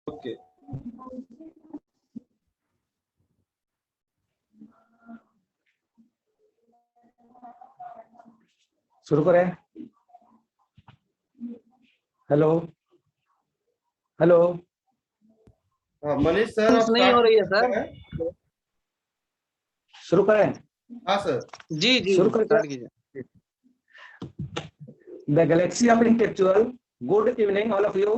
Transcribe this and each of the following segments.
Okay. शुरू करें। Hello hello. हाँ मनीष सर, आप नहीं हो रही है स्टार्ट सर। हैं? शुरू करें। हाँ सर। जी जी शुरू स्टार्ट करके कीजिए। The galaxy of intellectual. Good evening, all of you.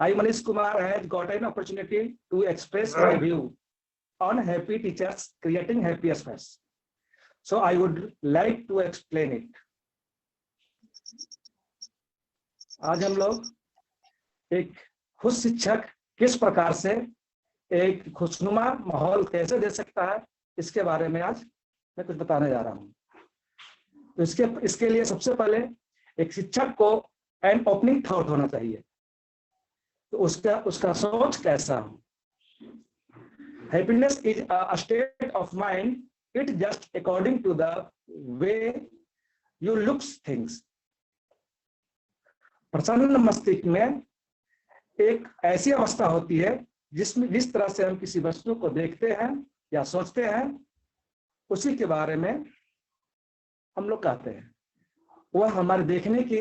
I, Manish Kumar, has got an opportunity to express my view on happy teachers creating happy space. So I would like to explain it. आज हम लोग एक खुश शिक्षक किस प्रकार से एक खुशनुमा माहौल कैसे दे सकता है, इसके बारे में आज मैं कुछ बताने जा रहा हूँ। तो इसके लिए सबसे पहले एक शिक्षक को एन ओपनिंग थॉट होना चाहिए। तो उसका सोच कैसा हो। Happiness is a state of mind, it just according to the way you looks things. प्रसन्न मस्तिष्क में एक ऐसी अवस्था होती है जिसमें जिस तरह से हम किसी वस्तु को देखते हैं या सोचते हैं, उसी के बारे में हम लोग कहते हैं। वह हमारे देखने की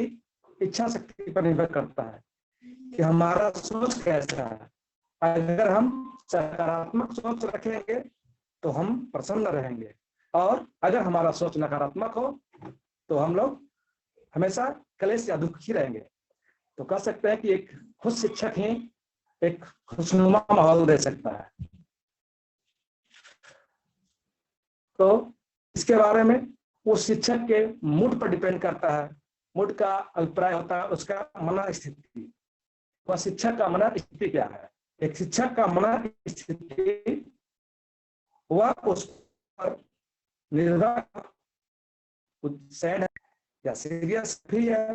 इच्छा शक्ति पर निर्भर करता है कि हमारा सोच कैसा है। अगर हम सकारात्मक सोच रखेंगे तो हम प्रसन्न रहेंगे, और अगर हमारा सोच नकारात्मक हो तो हम लोग हमेशा क्लेश या दुखी रहेंगे। तो कह सकते हैं कि एक खुश शिक्षक ही एक खुशनुमा माहौल दे सकता है। तो इसके बारे में उस शिक्षक के मूड पर डिपेंड करता है। मूड का अभिप्राय होता है उसका मन स्थिति। वह शिक्षक का मन स्थिति क्या है। एक शिक्षक का मन स्थिति वह उस पर निर्भर सैड है या सीरियस भी है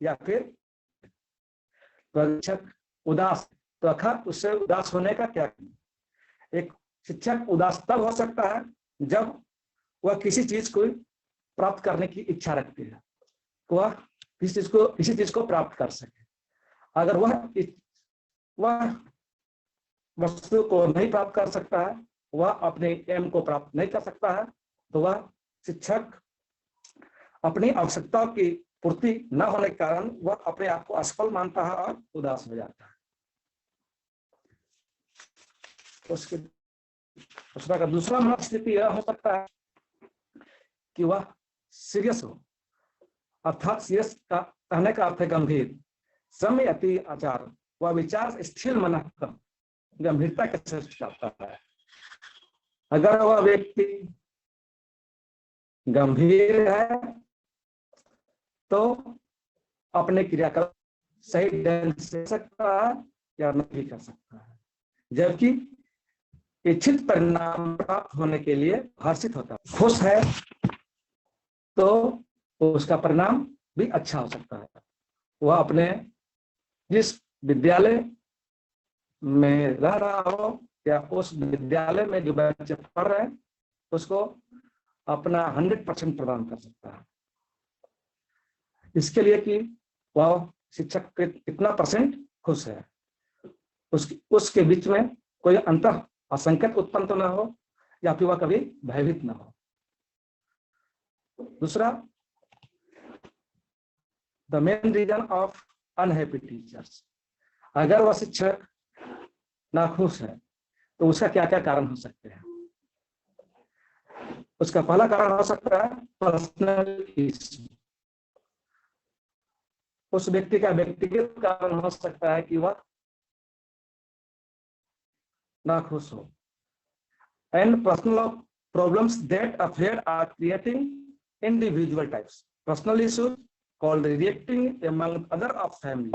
या फिर शिक्षक उदास, तो आखिर उससे उदास होने का क्या। एक शिक्षक उदास तब हो सकता है जब वह किसी चीज को प्राप्त करने की इच्छा रखती है, तो वह किसी चीज को प्राप्त कर सके। अगर वह वस्तु को नहीं प्राप्त कर सकता है, वह अपने एम को प्राप्त नहीं कर सकता है, तो वह शिक्षक अपनी आवश्यकताओं की पूर्ति न होने के कारण वह अपने आप को असफल मानता है और उदास हो जाता है। उसका दूसरा मन स्थिति यह हो सकता है कि वह सीरियस हो, अर्थात सीरियस का कहने का अर्थ है गंभीर। समय अति आचार, वह विचार स्थिर मन गंभीरता के साथ चाहता है। अगर वह व्यक्ति गंभीर है तो अपने क्रियाकलाप सही ढंग से सकता है या नहीं कर सकता है, जबकि इच्छित परिणाम प्राप्त होने के लिए हर्षित होता है। खुश है तो उसका परिणाम भी अच्छा हो सकता है। वह अपने जिस विद्यालय में रह रहा हो या उस विद्यालय में जो बच्चे पढ़ रहे हैं उसको अपना 100% प्रदान कर सकता है। इसके लिए कि वह शिक्षक कितना परसेंट खुश है, उसके बीच में कोई अंतर असंकेत उत्पन्न तो न हो या फिर वह कभी भयभीत न हो। दूसरा, the main reason of unhappy teachers. अगर वह शिक्षक नाखुश है तो उसका क्या क्या कारण हो सकते हैं। उसका पहला कारण हो सकता है पर्सनल इश्यू। उस व्यक्ति का व्यक्तिगत कारण हो सकता है कि वह नाखुश हो। And personal problems that affect our creating individual types. Personal issues called reacting among other of family,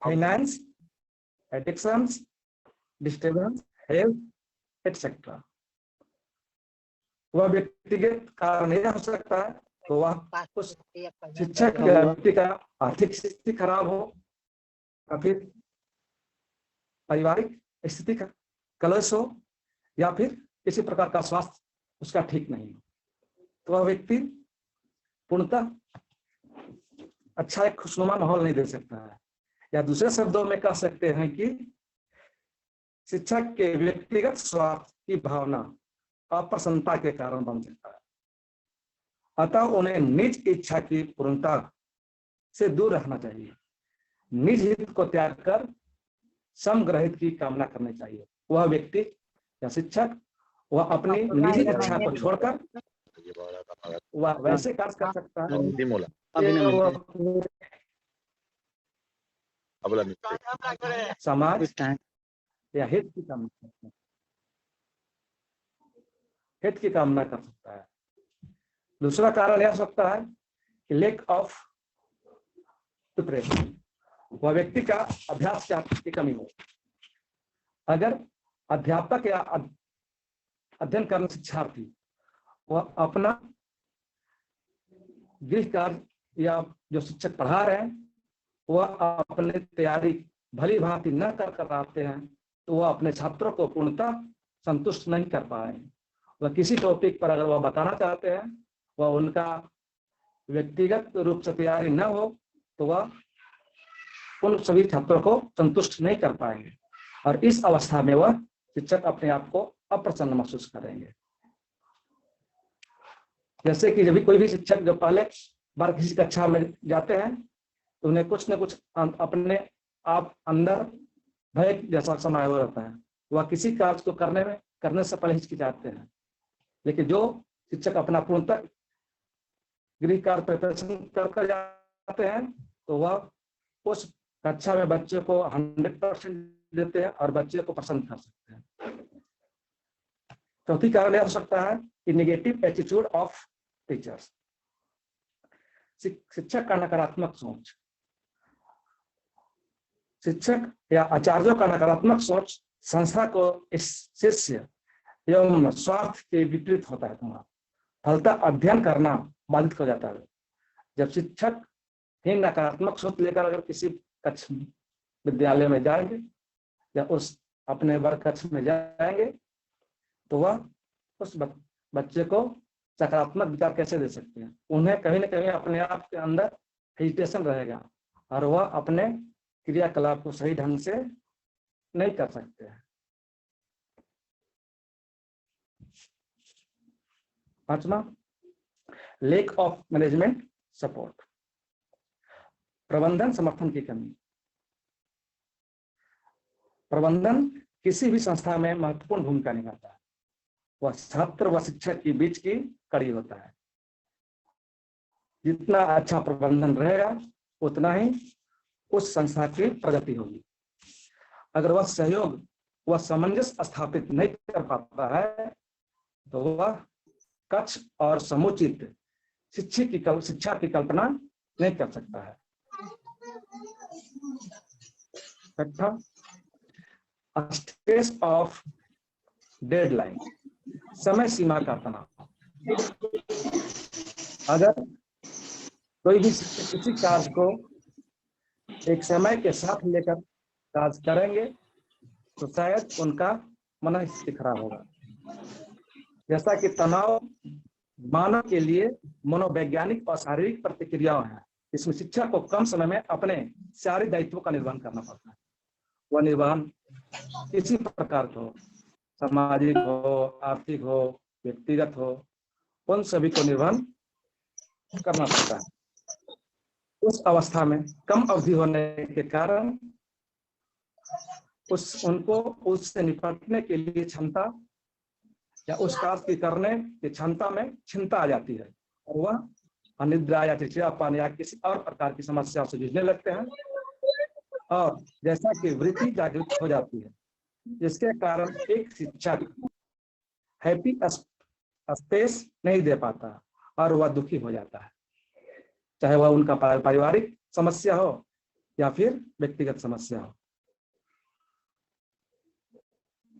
finance, addictions, disturbance, health, etc. वह व्यक्तिगत कारण यह हो सकता है तो वह उस शिक्षक या व्यक्ति का आर्थिक स्थिति खराब हो या फिर पारिवारिक स्थिति का कलश हो या फिर किसी प्रकार का स्वास्थ्य उसका ठीक नहीं हो, तो वह व्यक्ति पूर्णतः अच्छा एक खुशनुमा माहौल नहीं दे सकता है। या दूसरे शब्दों में कह सकते हैं कि शिक्षक के व्यक्तिगत स्वार्थ की भावना अप्रसन्नता के कारण बन सकता है। अतः उन्हें निज इच्छा की पूर्णता से दूर रहना चाहिए। निज हित को त्याग कर समग्र हित की कामना करनी चाहिए। वह व्यक्ति या शिक्षक वह अपनी निजी इच्छा को छोड़कर वह वैसे कार्य कर सकता है समाज या हित की कामना करता है, हित की कामना कर सकता है। दूसरा कारण यह हो सकता है कि लेक ऑफ प्रिपरेशन, वह व्यक्ति का अभ्यास की कमी हो। अगर अध्यापक या अध्ययन करने शिक्षार्थी वह अपना गृह कार्य या जो शिक्षक पढ़ा रहे हैं वह अपने तैयारी भली भांति न कर आते हैं तो वह अपने छात्रों को पूर्णतः संतुष्ट नहीं कर पाएंगे। वह किसी टॉपिक पर अगर वह बताना चाहते हैं वह उनका व्यक्तिगत रूप से तैयारी न हो तो वह उन सभी छात्रों को संतुष्ट नहीं कर पाएंगे और इस अवस्था में वह शिक्षक अपने आप को अप्रसन्न महसूस करेंगे। जैसे कि जब कोई भी शिक्षक जब पहले बार किसी कक्षा में जाते हैं तो उन्हें कुछ न कुछ अपने आप अंदर भय जैसा समाया हुआ रहता है। वह किसी कार्य को करने से पहले हिचकिचाते हैं। लेकिन जो शिक्षक अपना पूर्णतः गृह कार्य प्रिपरेशन कर जाते हैं तो वह उस कक्षा में बच्चे को 100% देते हैं और बच्चे को पसंद कर सकते हैं। चौथी कारण यह हो सकता है कि नेगेटिव एटीट्यूड ऑफ टीचर्स, शिक्षक का नकारात्मक सोच। शिक्षक या आचार्यों का नकारात्मक सोच संस्था को इस शिष्य एवं स्वार्थ के विपरीत होता है। तुम्हारा फलतः अध्ययन करना बाधित हो जाता है। जब शिक्षक ही नकारात्मक सोच लेकर अगर किसी कक्ष विद्यालय में जाएंगे या उस अपने वर्ग कक्ष में जाएंगे तो वह उस बच्चे को सकारात्मक विचार कैसे दे सकते हैं। उन्हें कहीं ना कहीं अपने आप के अंदर हेजिटेशन रहेगा और वह अपने क्रियाकलाप को सही ढंग से नहीं कर सकते हैं। पांचवा, लेक ऑफ मैनेजमेंट सपोर्ट, प्रबंधन समर्थन की कमी। प्रबंधन किसी भी संस्था में महत्वपूर्ण भूमिका निभाता है। वह छात्र व शिक्षक के बीच की कड़ी होता है। जितना अच्छा प्रबंधन रहेगा उतना ही उस संस्था की प्रगति होगी। अगर वह सहयोग व सामंजस्य स्थापित नहीं कर पाता है तो वह कक्ष और समुचित शिक्षा की कल्पना नहीं कर सकता है। छठा, स्ट्रेस ऑफ डेडलाइन, समय सीमा का तनाव। अगर कोई भी किसी कार्य को एक समय के साथ लेकर कार्य करेंगे तो शायद उनका मनोस्थिति खराब होगा। जैसा कि तनाव मानव के लिए मनोवैज्ञानिक और शारीरिक प्रतिक्रियाएं हैं। इसमें शिक्षक को कम समय में अपने सारे दायित्वों का निर्वहन करना पड़ता है। वह निर्वहन किसी प्रकार का हो, सामाजिक हो, आर्थिक हो, व्यक्तिगत हो, उन सभी को निर्वहन करना पड़ता है। उस अवस्था में कम अवधि होने के कारण उनको उससे निपटने के लिए क्षमता या उस कार्य की करने की क्षमता में क्षमता आ जाती है और वह अनिद्रा या चिड़चिड़ापन या किसी और प्रकार की समस्या से जूझने लगते हैं और जैसा कि वृत्ति जागृत हो जाती है, जिसके कारण एक शिक्षक हैप्पी स्पेस नहीं दे पाता और वह दुखी हो जाता है, चाहे वह उनका पारिवारिक समस्या हो या फिर व्यक्तिगत समस्या हो।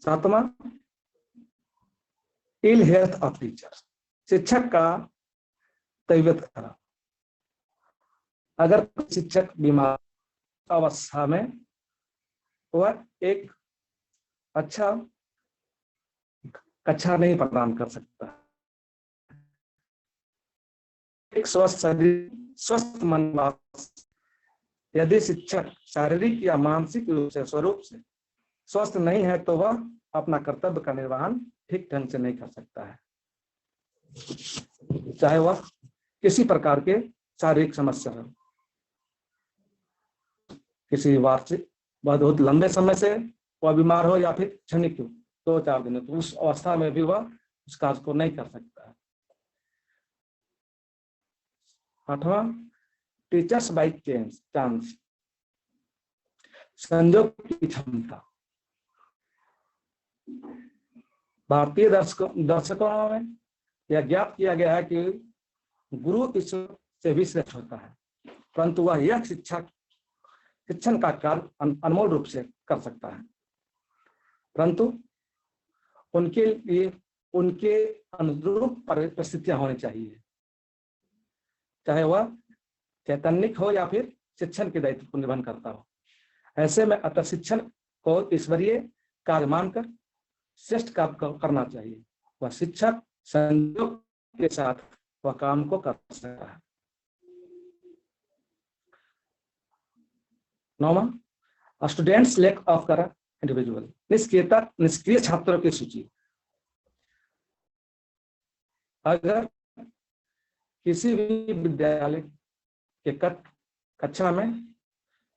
सातवां, इल हेल्थ ऑफ टीचर, शिक्षक का तबीयत खराब। अगर शिक्षक बीमार अवस्था में वह एक अच्छा कक्षा नहीं प्रदान कर सकता। एक स्वस्थ शरीर, स्वस्थ मन यदि शिक्षक शारीरिक या मानसिक रूप से स्वरूप से स्वस्थ नहीं है तो वह अपना कर्तव्य का निर्वहन ठीक ढंग से नहीं कर सकता है, चाहे वह किसी प्रकार के शारीरिक समस्या हो, किसी वार्षिक बहुत लंबे समय से वह बीमार हो या फिर क्षणिक 2-4 दिन, तो उस अवस्था में भी वह उस कार्य को नहीं कर सकता है। 8वां, टीचर्स बाय चांस, संयोग की क्षमता। भारतीय दर्शकों में यह ज्ञात किया गया है कि गुरु ईश्वर से भी श्रेष्ठ होता है, परंतु वह यह शिक्षण का कार्य अनमोल रूप से कर सकता है, परंतु उनके लिए उनके अनुरूप परिस्थितियां होनी चाहिए, चाहे वह चैतन्यिक हो या फिर शिक्षण के दायित्व को निर्वहन करता हो। ऐसे में अतः शिक्षण को ईश्वरीय कार्य मानकर श्रेष्ठ कार्य करना चाहिए। वह शिक्षक संयोग के साथ वह काम को कर सकता है। 9वां, students lack of correct individual, निष्क्रिय छात्रों की सूची। अगर किसी भी विद्यालय के कक्षा में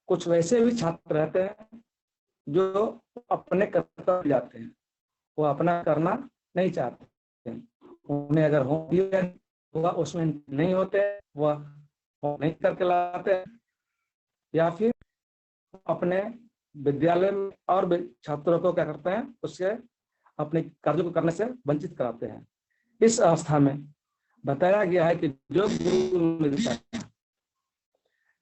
कुछ वैसे भी छात्र रहते हैं जो अपने कर्तव्य जाते हैं, वो अपना करना नहीं चाहते, उन्हें अगर होगा उसमें नहीं होते, वह नहीं करके लाते, या फिर अपने विद्यालय में और छात्रों को क्या करते हैं, उससे अपने कार्य को करने से वंचित कराते हैं। इस अवस्था में बताया गया है कि जो गुरु मिलता है,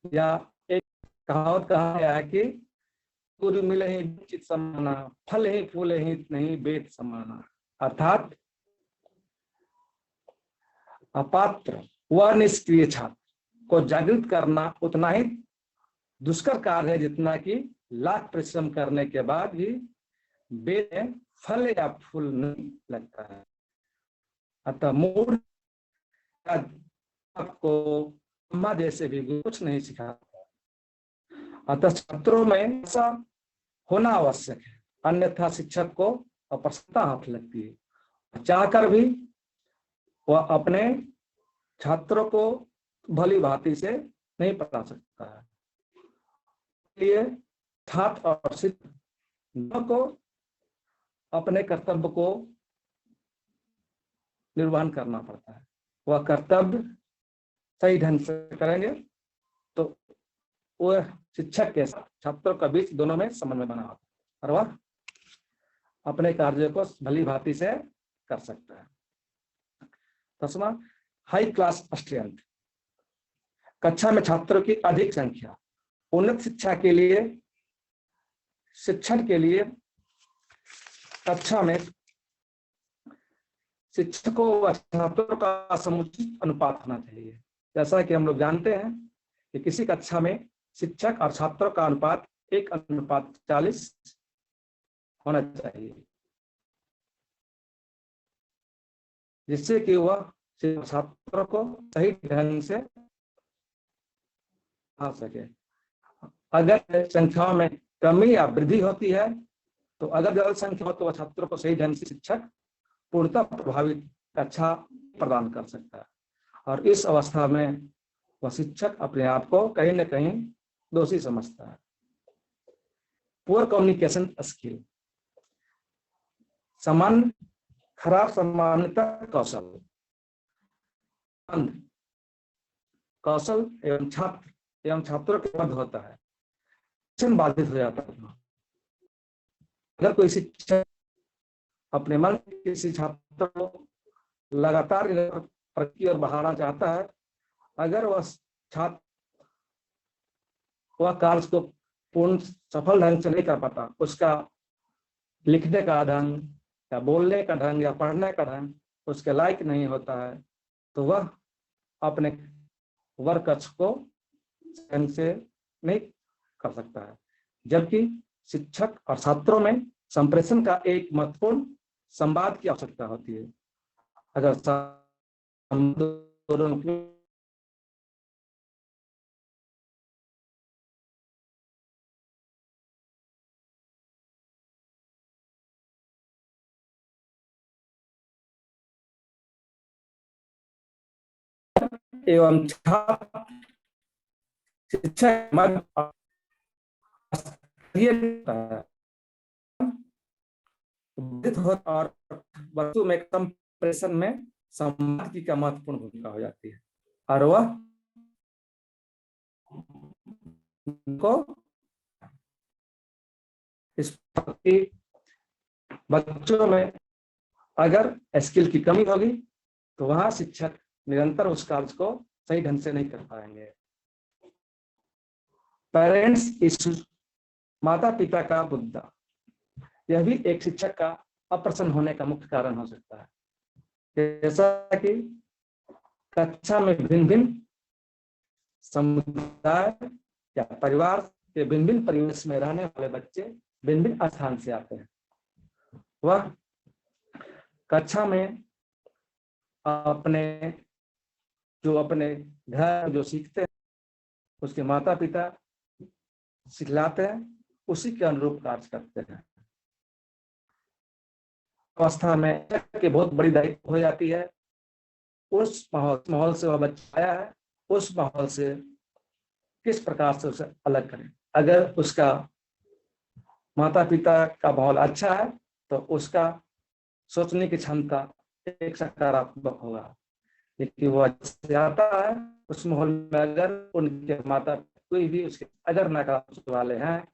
या एक कहावत कहा गया है कि गुरु मिले ही चित समाना, फल ही फूल ही नहीं वेद समाना, अर्थात अपात्र व निष्क्रिय छात्र को जागृत करना उतना ही दुष्कर कार्य है जितना कि लाख परिश्रम करने के बाद भी वेद में फल या फूल नहीं लगता है। अतः मूढ़ को ब्रह्मा जैसे भी कुछ नहीं सिखाता, अतः छात्रों में ऐसा होना आवश्यक है, अन्यथा शिक्षक को अप्रसन्नता हाथ लगती है। चाहकर भी वह अपने छात्रों को भली भांति से नहीं पढ़ा सकता है। इसलिए छात्र और शिक्षक दोनों को अपने कर्तव्य को निर्वहन करना पड़ता है। वह कर्तव्य सही ढंग से करेंगे तो वह शिक्षक के साथ छात्रों के बीच दोनों में समन्वय बना होता है और वह अपने कार्य को भली भांति से कर सकता है। 10वां, हाई क्लास स्ट्रेंथ, कक्षा में छात्रों की अधिक संख्या। उन्नत शिक्षा के लिए शिक्षण के लिए कक्षा में शिक्षकों व छात्रों का समुचित अनुपात होना चाहिए। जैसा कि हम लोग जानते हैं कि किसी कक्षा में शिक्षक और छात्रों का अनुपात 1:40 होना चाहिए, जिससे कि वह छात्रों को सही ढंग से आ सके। अगर संख्याओं में कमी या वृद्धि होती है तो अगर ज्यादा संख्या हो तो वह छात्रों को सही ढंग से शिक्षक पूर्णतः प्रभावित कक्षा प्रदान कर सकता है, और इस अवस्था में वह शिक्षक अपने आप को कहीं न कहीं दोषी समझता है। पुअर कम्युनिकेशन स्किल, खराब सामान्यता कौशल, कौशल एवं छात्रों के मध्य होता है, शिक्षण बाधित हो जाता है। अगर कोई शिक्षक अपने मन किसी छात्र को लगातार प्रगति और बढ़ाना चाहता है, अगर वह छात्र वह कार्य को पूर्ण सफल ढंग से नहीं कर पाता, उसका लिखने का ढंग या बोलने का ढंग या पढ़ने का ढंग उसके लायक नहीं होता है, तो वह अपने वर्क कक्ष को ढंग से नहीं कर सकता है। जबकि शिक्षक और छात्रों में संप्रेषण का एक महत्वपूर्ण संवाद की आवश्यकता होती है। अगर एवं छात्र शिक्षक मध्य और वस्तु में कंप्रेशन में संवाद की का महत्वपूर्ण भूमिका हो जाती है, और वह को इस बच्चों में अगर स्किल की कमी होगी तो वहां शिक्षक निरंतर उस कार्य को सही ढंग से नहीं कर पाएंगे। पेरेंट्स इश्यूज, माता पिता का मुद्दा, यह भी एक शिक्षक का अप्रसन्न होने का मुख्य कारण हो सकता है। जैसा कि कक्षा में भिन्न भिन्न समुदाय या परिवार के भिन्न भिन्न परिवेश में रहने वाले बच्चे भिन्न भिन्न स्थान से आते हैं। वह कक्षा में अपने घर जो सीखते हैं उसके माता पिता सिखलाते हैं, उसी के अनुरूप कार्य करते हैं। अवस्था में कि बहुत बड़ी दायित्व हो जाती है, उस माहौल से वह बच्चा आया है, उस माहौल से किस प्रकार से उसे अलग करें। अगर उसका माता पिता का माहौल अच्छा है तो उसका सोचने की क्षमता एक सकारात्मक होगा। लेकिन वो अच्छे आता है उस माहौल में अगर उनके माता कोई भी उसके अगर नकारात्मक वाले हैं,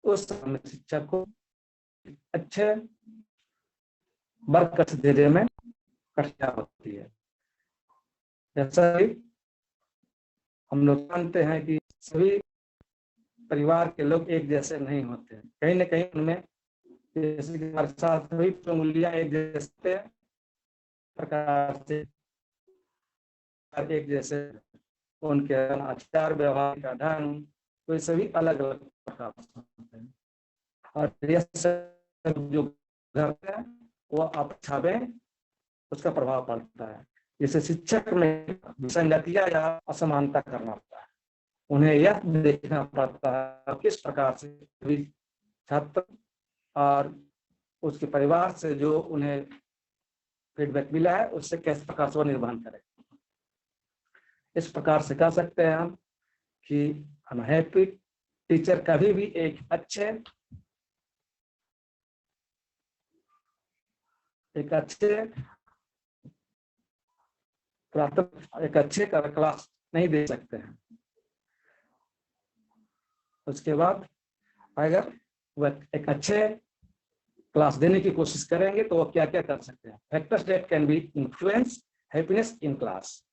उस समय शिक्षक को अच्छे बरकत देने में कठिनाई होती है। जैसा कि हम लोग जानते हैं कि सभी परिवार के लोग एक जैसे नहीं होते हैं, कहीं ना कहीं उनमें जैसे कि हमारे साथ सभी उंगलियां एक जैसे प्रकार से एक जैसे उनके आचार व्यवहार का ढंग तो सभी अलग अलग प्रकार से होते हैं, और यह सब जो घर है वो अच्छा में उसका प्रभाव पड़ता है। जैसे शिक्षक में विसंगतियां या असमानता करना पड़ता है, उन्हें यह देखना पड़ता है किस प्रकार से छात्र और उसके परिवार से जो उन्हें फीडबैक मिला है उससे किस प्रकार से वो निर्वहन करें। इस प्रकार से कह सकते हैं हम कि अनहैप्पी टीचर कभी भी एक अच्छे क्लास नहीं दे सकते हैं। उसके बाद अगर वह एक अच्छे क्लास देने की कोशिश करेंगे तो वो क्या क्या कर सकते हैं। Factors that can be influence happiness in class,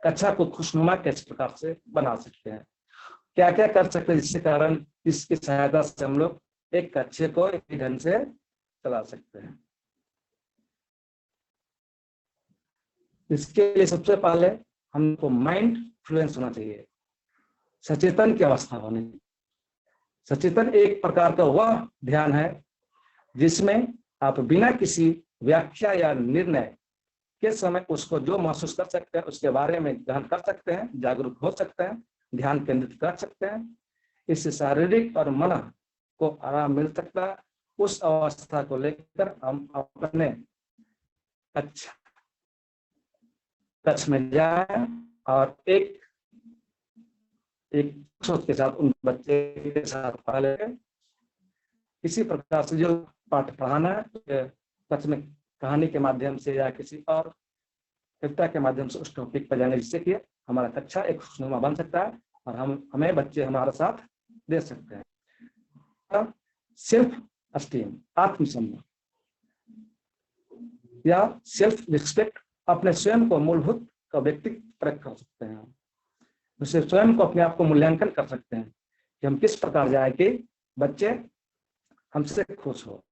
कक्षा को खुशनुमा किस प्रकार से बना सकते हैं, क्या क्या कर सकते हैं जिसके कारण इसकी सहायता से हम लोग एक कक्षा को एक ढंग से चला सकते हैं। इसके लिए सबसे पहले हमको माइंड फ्लुएंस होना चाहिए, सचेतन की अवस्था होनी चाहिए। सचेतन एक प्रकार का वह ध्यान है जिसमें आप बिना किसी व्याख्या या निर्णय के समय उसको जो महसूस कर सकते हैं उसके बारे में ध्यान कर सकते हैं, जागरूक हो सकते हैं, ध्यान केंद्रित कर सकते हैं। इससे शारीरिक और मन को आराम मिल सकता है। उस अवस्था को लेकर हम अपने कक्ष में जाए और एक सोच के साथ उन बच्चे के साथ पहले किसी प्रकार से जो पाठ पढ़ाना है कक्ष में कहानी के माध्यम से या किसी और कविता के माध्यम से उस टॉपिक पर जाने, जिससे कि हमारा कक्षा एक खुशनुमा बन सकता है और हमें बच्चे हमारे साथ दे सकते हैं। सेल्फ एस्टीम, आत्मसम्मान या सेल्फ रिस्पेक्ट, अपने स्वयं को मूलभूत का व्यक्तित्व परख कर सकते हैं। उससे स्वयं को अपने आप को मूल्यांकन कर सकते हैं कि हम किस प्रकार जाए कि बच्चे हमसे खुश हो।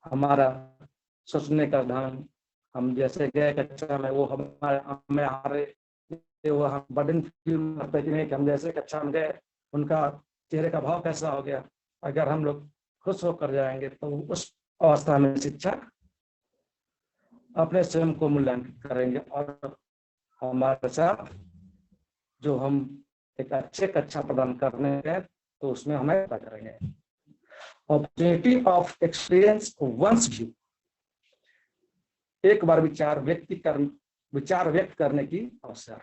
हमारा सोचने का ढंग, हम जैसे गए कक्षा में वो हमारे वो हम बर्डन फील करते कि नहीं कि हम जैसे कक्षा में गए उनका चेहरे का भाव कैसा हो गया। अगर हम लोग खुश होकर जाएंगे तो उस अवस्था में शिक्षक अपने स्वयं को मूल्यांकित करेंगे और हमारे साथ जो हम एक अच्छे कक्षा प्रदान करने हैं तो उसमें हमें पता करेंगे। Opportunity of experience once view, एक बार विचार व्यक्ति कर्म विचार व्यक्त करने की अवसर।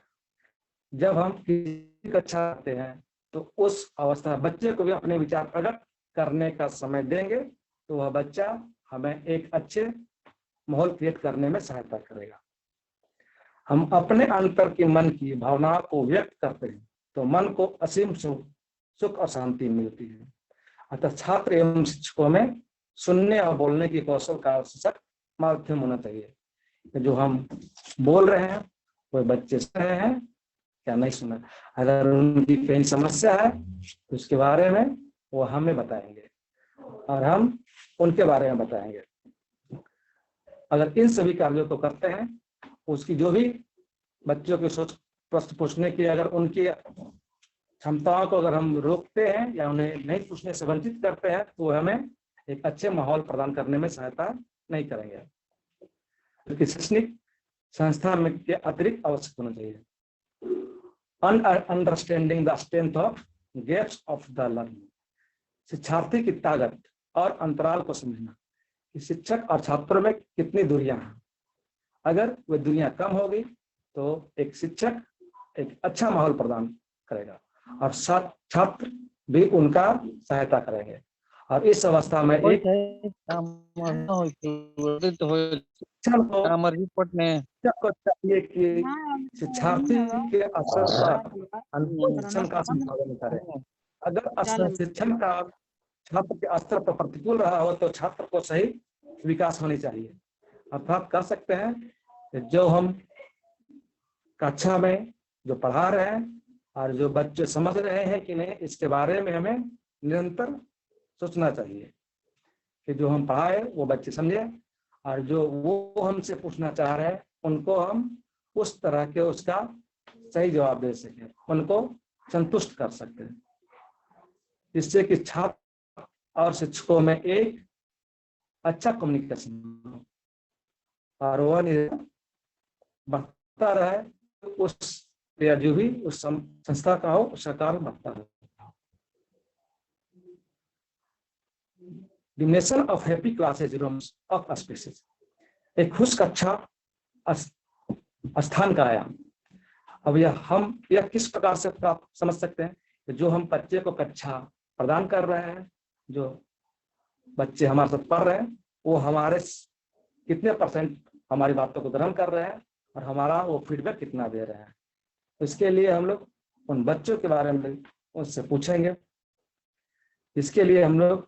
जब हम किसी कक्षा आते हैं तो उस अवस्था बच्चे को भी अपने विचार प्रकट करने का समय देंगे तो वह बच्चा हमें एक अच्छे माहौल क्रिएट करने में सहायता करेगा। हम अपने अंतर की मन की भावनाओं को व्यक्त करते हैं तो मन को असीम सुख और शांति मिलती है। अतः छात्र एवं शिक्षकों में सुनने और बोलने की कौशल का सशक्त माध्यम होना चाहिए। जो हम बोल रहे हैं वो बच्चे सुन रहे हैं क्या नहीं सुना, अगर उनकी कहीं समस्या है तो उसके बारे में वो हमें बताएंगे और हम उनके बारे में बताएंगे। अगर इन सभी कार्यों को करते हैं, उसकी जो भी बच्चों की सोच प्रश्न पूछने की अगर उनकी क्षमताओं को अगर हम रोकते हैं या उन्हें नहीं पूछने से वंचित करते हैं तो हमें एक अच्छे माहौल प्रदान करने में सहायता नहीं करेंगे। क्योंकि शैक्षणिक संस्था में के अतिरिक्त आवश्यक होना चाहिए understanding the strength of gaps of the learning. शिक्षार्थी की ताकत और अंतराल को समझना कि शिक्षक और छात्रों में कितनी दूरियां हैं। अगर वह दूरियां कम होगी तो एक शिक्षक एक अच्छा माहौल प्रदान करेगा और छात्र भी उनका सहायता करेंगे। और इस अवस्था में एक शिक्षक को चाहिए कि शिक्षार्थी के असर पर शिक्षण का संपादन करें। अगर शिक्षण का छात्र के स्तर पर प्रतिकूल रहा हो तो छात्र को सही विकास होनी चाहिए। अर्थात कह सकते हैं कि जो हम कक्षा में जो पढ़ा रहे हैं और जो बच्चे समझ रहे हैं कि नहीं, इसके बारे में हमें निरंतर सोचना चाहिए कि जो हम पढ़ाए वो बच्चे समझे और जो वो हमसे पूछना चाह रहे हैं उनको हम उस तरह के उसका सही जवाब दे सकें, उनको संतुष्ट कर सकते हैं, जिससे कि छात्र और शिक्षकों में एक अच्छा कम्युनिकेशन और वह बढ़ता रहे, उस या जो भी उस संस्था का हो उसका कार्य बढ़ता रहे। Dissemination of happy classes rooms of spaces. एक खुश कक्षा स्थान का आयाम। अब यह किस प्रकार से आप समझ सकते हैं कि जो हम बच्चे को कक्षा प्रदान कर रहे हैं, जो बच्चे हमारे साथ पढ़ रहे हैं वो हमारे कितने परसेंट हमारी बातों को ग्रहण कर रहे हैं और हमारा वो फीडबैक कितना दे रहे हैं। इसके लिए हम लोग उन बच्चों के बारे में उससे पूछेंगे। इसके लिए हम लोग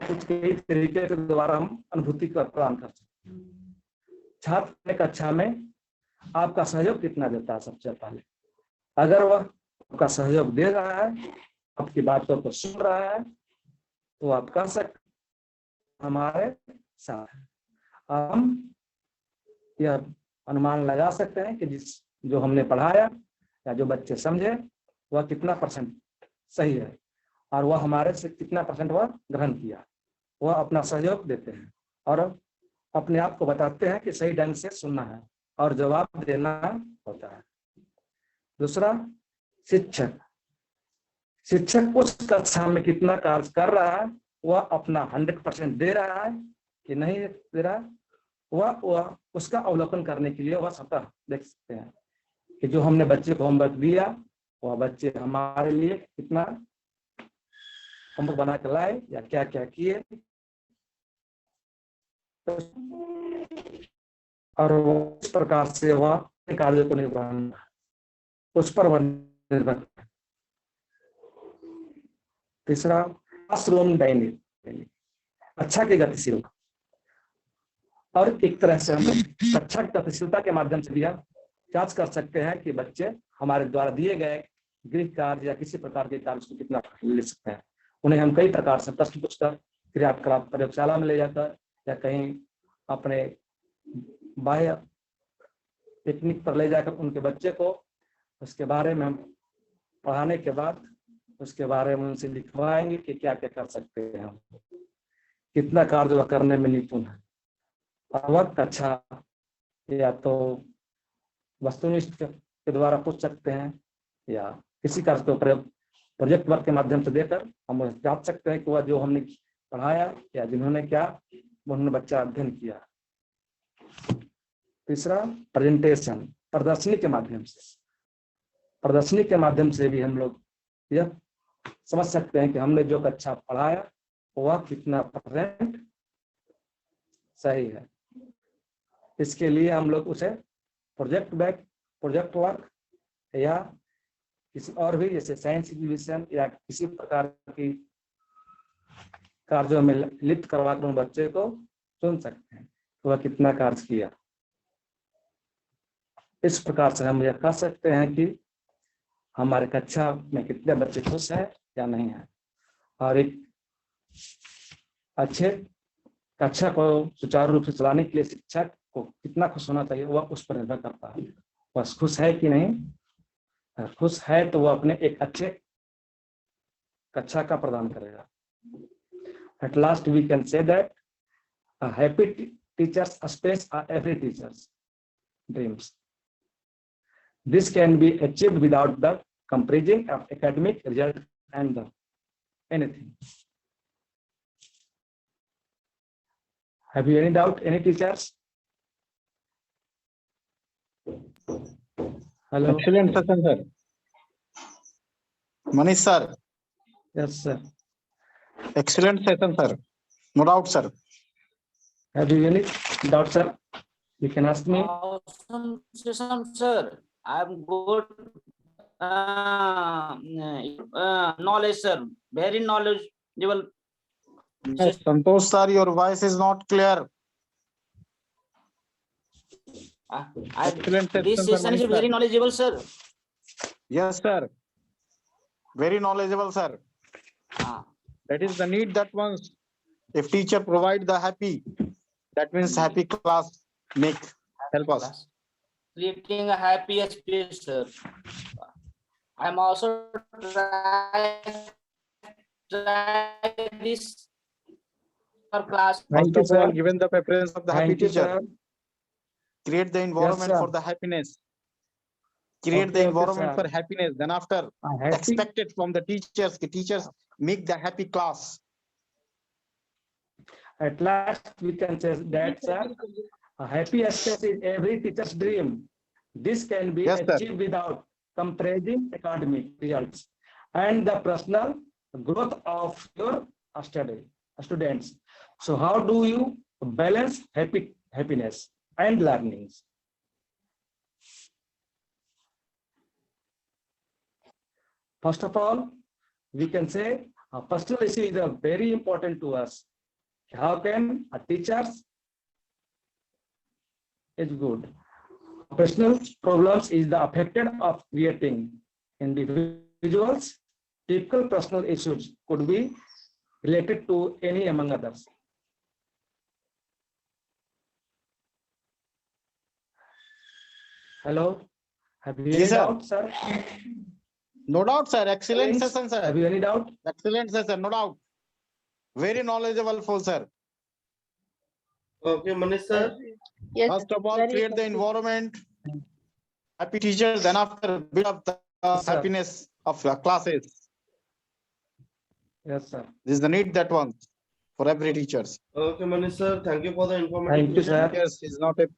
कुछ कई तरीके के द्वारा हम अनुभूति को प्रदान कर सकते हैं। छात्र कक्षा में आपका सहयोग कितना देता है? सबसे पहले अगर वह आपका सहयोग दे रहा है, आपकी बातों को सुन रहा है, तो आप कह सकते हमारे साथ है। हम यह अनुमान लगा सकते हैं कि जो हमने पढ़ाया या जो बच्चे समझे वह कितना परसेंट सही है और वह हमारे से कितना परसेंट वह ग्रहण किया। वह अपना सहयोग देते हैं और अपने आप को बताते हैं कि सही ढंग से सुनना है और जवाब देना होता है। दूसरा, शिक्षक उस कक्षा में कितना कार्य कर रहा है, वह अपना 100% दे रहा है कि नहीं दे रहा, वह उसका अवलोकन करने के लिए वह सतह देख सकते हैं कि जो हमने बच्चे को होमवर्क दिया वह बच्चे हमारे लिए कितना होमवर्क बना के लाए या क्या क्या किए, और उस प्रकार से वह कार्य को निभाना उस पर निर्भर। तीसरा, क्लासरूम डायनेमिक, कक्षा की गतिशीलता। और एक तरह से हम कक्षा की गतिशीलता के माध्यम से भी हम जांच कर सकते हैं कि बच्चे हमारे द्वारा दिए गए गृह कार्य या किसी प्रकार के कार्य को कितना ले सकते हैं। उन्हें हम कई प्रकार से प्रश्न पूछकर क्रियाकलाप प्रयोगशाला में ले जाकर या कहीं अपने बाह्य पिकनिक पर ले जाकर उनके बच्चे को उसके बारे में हम पढ़ाने के बाद उसके बारे में उनसे लिखवाएंगे कि क्या क्या कर सकते हैं, हम कितना कार्य वह करने में निपुण है। वह कक्षा या तो वस्तुनिष्ठ के द्वारा पूछ सकते हैं या किसी कार्य को प्रोजेक्ट वर्क के माध्यम से देकर हम जांच सकते हैं कि वह जो हमने पढ़ाया या जिन्होंने क्या उन्होंने बच्चा अध्ययन किया। तीसरा प्रेजेंटेशन, प्रदर्शनी के माध्यम से। प्रदर्शनी के माध्यम से भी हम लोग यह समझ सकते हैं कि हमने जो कक्षा पढ़ाया वह कितना परसेंट सही है। इसके लिए हम लोग उसे प्रोजेक्ट वर्क या किसी और भी जैसे साइंस एग्जीबिशन या किसी प्रकार की कार्यों में लिप्त करवाकर बच्चे को चुन सकते हैं वह कितना कार्य किया। इस प्रकार से हम यह कह सकते हैं कि हमारे कक्षा में कितने बच्चे खुश हैं या नहीं है। और एक अच्छे कक्षा को सुचारू रूप से चलाने के लिए शिक्षक को कितना खुश होना चाहिए वह उस पर निर्भर करता है। वह खुश है कि नहीं, अगर खुश है तो वह अपने एक अच्छे कक्षा का प्रदान करेगा। At last we can say that a happy teacher's space are every teacher's dreams. This can be achieved without the comparison of academic result and anything. Have you any doubt, any teachers? Hello. Excellent session, sir. Manish sir. Yes, sir. Excellent session, sir. No doubt, sir. Have you any doubt, sir? You can ask me. Awesome session, sir. I'm good. Knowledge, sir. Very knowledgeable. Yes, Santosh sir, your voice is not clear. Excellent session, This sir, session is Manish very sir. knowledgeable, sir. Yes, sir. Very knowledgeable, sir. Ah, That is the need that once if teacher provide the happy, that means happy class make help us. class. Creating a happy space, sir. I'm also try this for class. Thank First you, of sir. all, given the preference of the happy Thank you, teacher, sir. create the environment sir. for the happiness. Create the Okay, environment sir. for happiness. Then after Happy. expected from the teachers, the teachers make the happy class. At last, we can say that, sir, a happy space is every teacher's dream. This can be Yes, sir. achieved without comparison academic results and the personal growth of your students. So how do you balance happiness and learnings? First of all, we can say personal issue is very important to us. How can a teachers is good? Personal problems is the affected of creating individuals. Typical personal issues could be related to any among others. Hello, have you Yes, any sir. doubt, sir? No doubt, sir. Excellent Friends, session, have sir. you any doubt? Excellent session, no doubt. Very knowledgeable, full, sir. Okay, Manish sir. Yes, First of all, very create the happy. environment. Happy teachers, then after build up the Yes, sir. happiness of the classes. Yes, sir. This is the need that one for every teachers. Okay, Manish sir. Thank you for the informative. Thank you, sir. Yes, is not a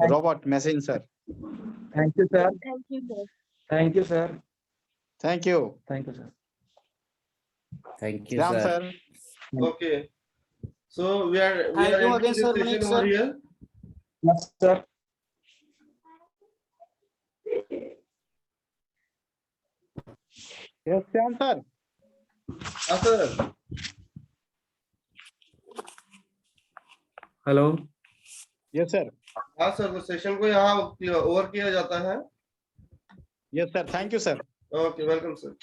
robot machine, sir. Thank you, sir. Thank you, sir. Thank you, sir. Thank you. Thank you, sir. Thank you, Ram, sir. sir. Okay. So we are Thank you ending again, this sir, session Manish, over sir. here. Yes, sir. Yes, Shyam, sir. sir. Hello. Yes, sir. हाँ sir, तो session को यहाँ over किया जाता है। Yes, sir. Thank you, sir. Okay, welcome sir.